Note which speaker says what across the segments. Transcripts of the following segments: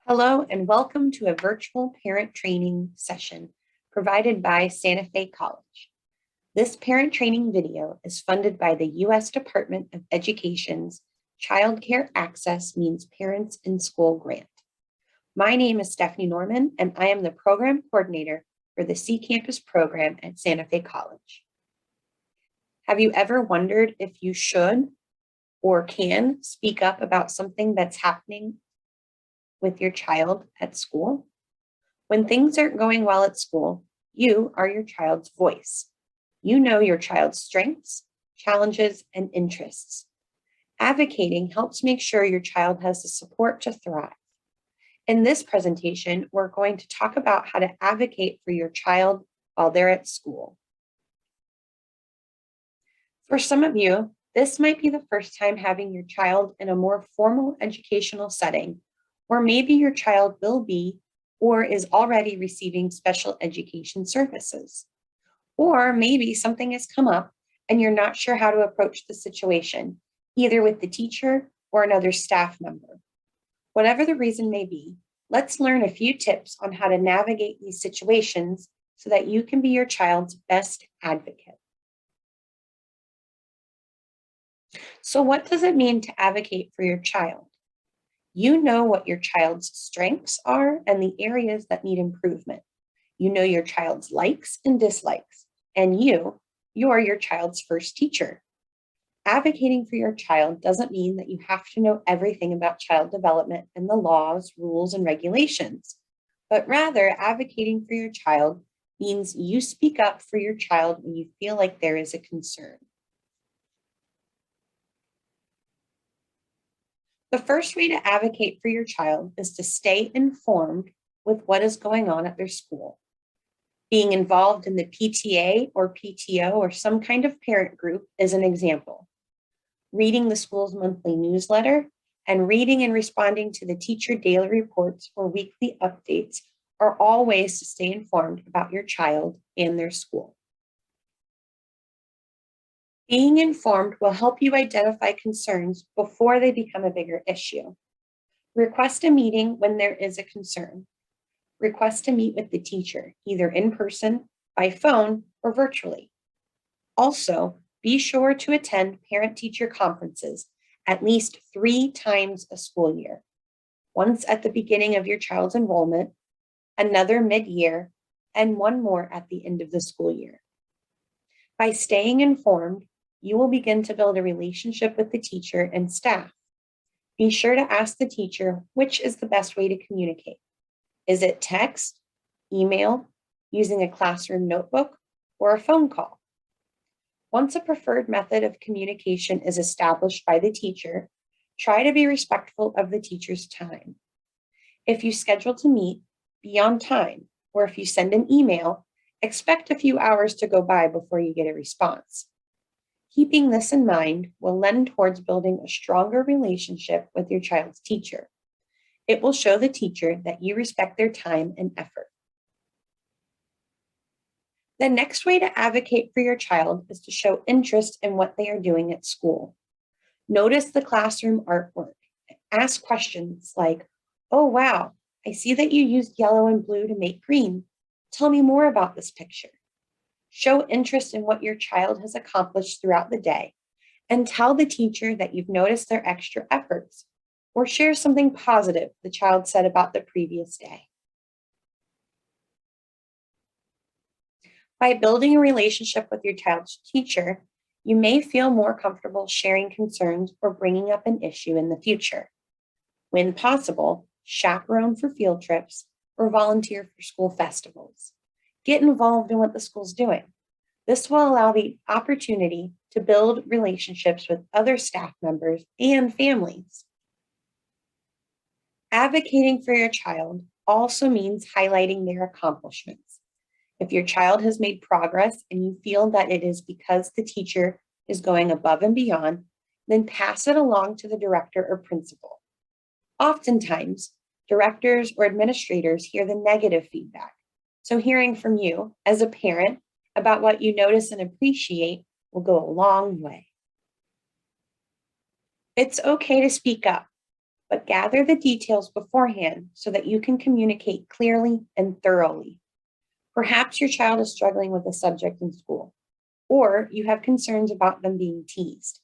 Speaker 1: Hello and welcome to a virtual parent training session provided by Santa Fe College. This parent training video is funded by the U.S. Department of Education's Child Care Access Means Parents in School grant. My name is Stephanie Norman and I am the program coordinator for the C Campus program at Santa Fe College. Have you ever wondered if you should or can speak up about something that's happening with your child at school? When things aren't going well at school, you are your child's voice. You know your child's strengths, challenges, and interests. Advocating helps make sure your child has the support to thrive. In this presentation, we're going to talk about how to advocate for your child while they're at school. For some of you, this might be the first time having your child in a more formal educational setting, or maybe your child will be or is already receiving special education services. Or maybe something has come up and you're not sure how to approach the situation, either with the teacher or another staff member. Whatever the reason may be, let's learn a few tips on how to navigate these situations so that you can be your child's best advocate. So what does it mean to advocate for your child? You know what your child's strengths are and the areas that need improvement. You know your child's likes and dislikes, and you're your child's first teacher. Advocating for your child doesn't mean that you have to know everything about child development and the laws, rules, and regulations, but rather advocating for your child means you speak up for your child when you feel like there is a concern. The first way to advocate for your child is to stay informed with what is going on at their school. Being involved in the PTA or PTO or some kind of parent group is an example. Reading the school's monthly newsletter and reading and responding to the teacher daily reports or weekly updates are all ways to stay informed about your child and their school. Being informed will help you identify concerns before they become a bigger issue. Request a meeting when there is a concern. Request to meet with the teacher, either in person, by phone, or virtually. Also, be sure to attend parent-teacher conferences at least 3 times a school year. Once at the beginning of your child's enrollment, another mid-year, and one more at the end of the school year. By staying informed, you will begin to build a relationship with the teacher and staff. Be sure to ask the teacher which is the best way to communicate. Is it text, email, using a classroom notebook, or a phone call? Once a preferred method of communication is established by the teacher, try to be respectful of the teacher's time. If you schedule to meet, be on time, or if you send an email, expect a few hours to go by before you get a response. Keeping this in mind will lend towards building a stronger relationship with your child's teacher. It will show the teacher that you respect their time and effort. The next way to advocate for your child is to show interest in what they are doing at school. Notice the classroom artwork. Ask questions like, "Oh, wow, I see that you used yellow and blue to make green. Tell me more about this picture." Show interest in what your child has accomplished throughout the day and tell the teacher that you've noticed their extra efforts, or share something positive the child said about the previous day. By building a relationship with your child's teacher, you may feel more comfortable sharing concerns or bringing up an issue in the future. When possible, chaperone for field trips or volunteer for school festivals. Get involved in what the school's doing. This will allow the opportunity to build relationships with other staff members and families. Advocating for your child also means highlighting their accomplishments. If your child has made progress and you feel that it is because the teacher is going above and beyond, then pass it along to the director or principal. Oftentimes, directors or administrators hear the negative feedback. So hearing from you as a parent about what you notice and appreciate will go a long way. It's okay to speak up. but gather the details beforehand so that you can communicate clearly and thoroughly. Perhaps your child is struggling with a subject in school, or you have concerns about them being teased.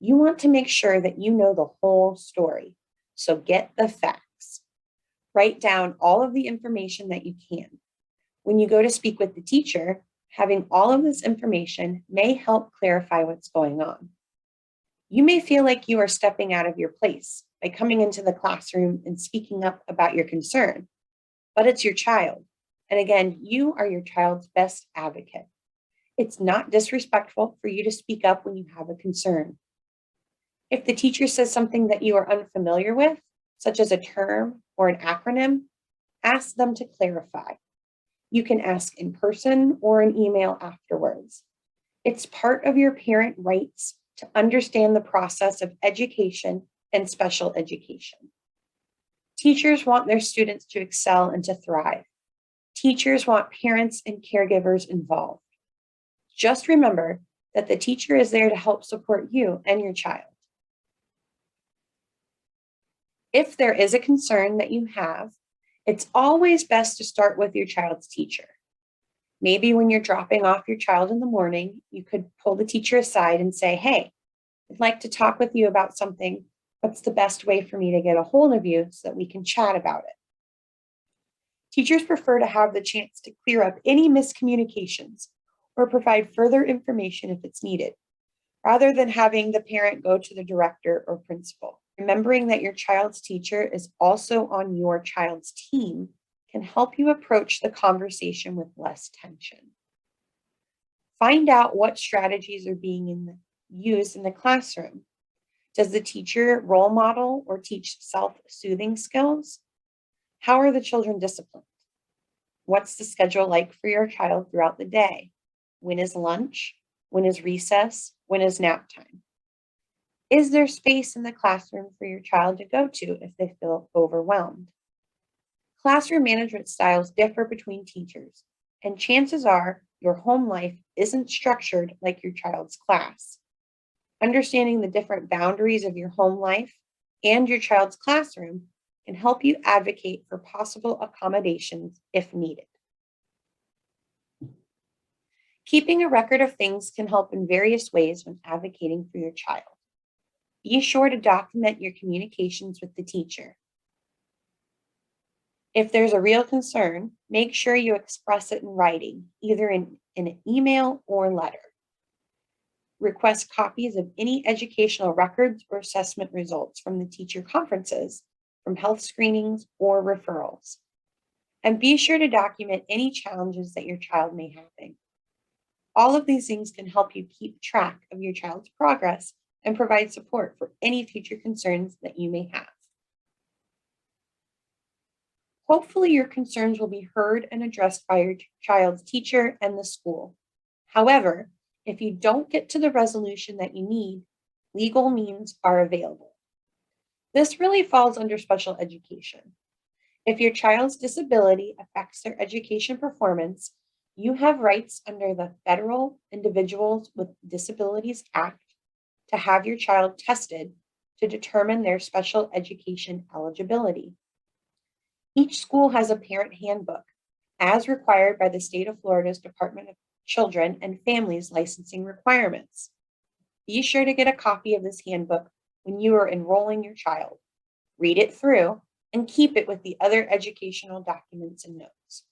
Speaker 1: You want to make sure that you know the whole story, so get the facts. Write down all of the information that you can. When you go to speak with the teacher, having all of this information may help clarify what's going on. You may feel like you are stepping out of your place by coming into the classroom and speaking up about your concern, but it's your child. And again, you are your child's best advocate. It's not disrespectful for you to speak up when you have a concern. If the teacher says something that you are unfamiliar with, such as a term or an acronym, ask them to clarify. You can ask in person or an email afterwards. It's part of your parent rights to understand the process of education and special education. Teachers want their students to excel and to thrive. Teachers want parents and caregivers involved. Just remember that the teacher is there to help support you and your child. If there is a concern that you have, it's always best to start with your child's teacher. Maybe when you're dropping off your child in the morning, you could pull the teacher aside and say, "Hey, I'd like to talk with you about something. What's the best way for me to get a hold of you so that we can chat about it?" Teachers prefer to have the chance to clear up any miscommunications or provide further information if it's needed, rather than having the parent go to the director or principal. Remembering that your child's teacher is also on your child's team can help you approach the conversation with less tension. Find out what strategies are being used in the classroom. Does the teacher role model or teach self-soothing skills? How are the children disciplined? What's the schedule like for your child throughout the day? When is lunch? When is recess? When is nap time? Is there space in the classroom for your child to go to if they feel overwhelmed? Classroom management styles differ between teachers, and chances are your home life isn't structured like your child's class. Understanding the different boundaries of your home life and your child's classroom can help you advocate for possible accommodations if needed. Keeping a record of things can help in various ways when advocating for your child. Be sure to document your communications with the teacher. If there's a real concern, make sure you express it in writing, either in an email or letter. Request copies of any educational records or assessment results from the teacher conferences, from health screenings or referrals. And be sure to document any challenges that your child may have. All of these things can help you keep track of your child's progress and provide support for any future concerns that you may have. Hopefully, your concerns will be heard and addressed by your child's teacher and the school. However, if you don't get to the resolution that you need, legal means are available. This really falls under special education. If your child's disability affects their education performance, you have rights under the Federal Individuals with Disabilities Act to have your child tested to determine their special education eligibility. Each school has a parent handbook, as required by the state of Florida's Department of Children and Families licensing requirements. Be sure to get a copy of this handbook when you are enrolling your child. Read it through and keep it with the other educational documents and notes.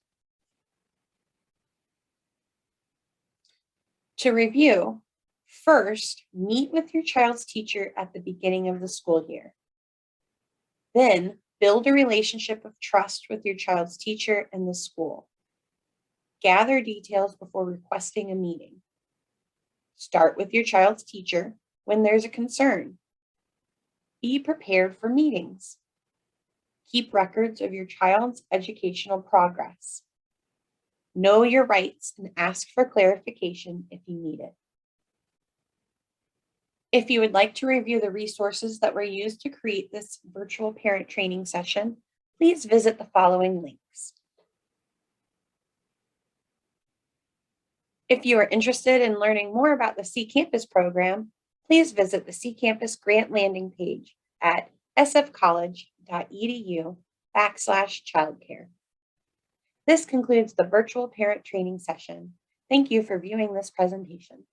Speaker 1: To review, first, meet with your child's teacher at the beginning of the school year. Then, build a relationship of trust with your child's teacher and the school. Gather details before requesting a meeting. Start with your child's teacher when there's a concern. Be prepared for meetings. Keep records of your child's educational progress. Know your rights and ask for clarification if you need it. If you would like to review the resources that were used to create this virtual parent training session, please visit the following links. If you are interested in learning more about the C Campus program, please visit the C Campus grant landing page at sfcollege.edu/childcare. This concludes the virtual parent training session. Thank you for viewing this presentation.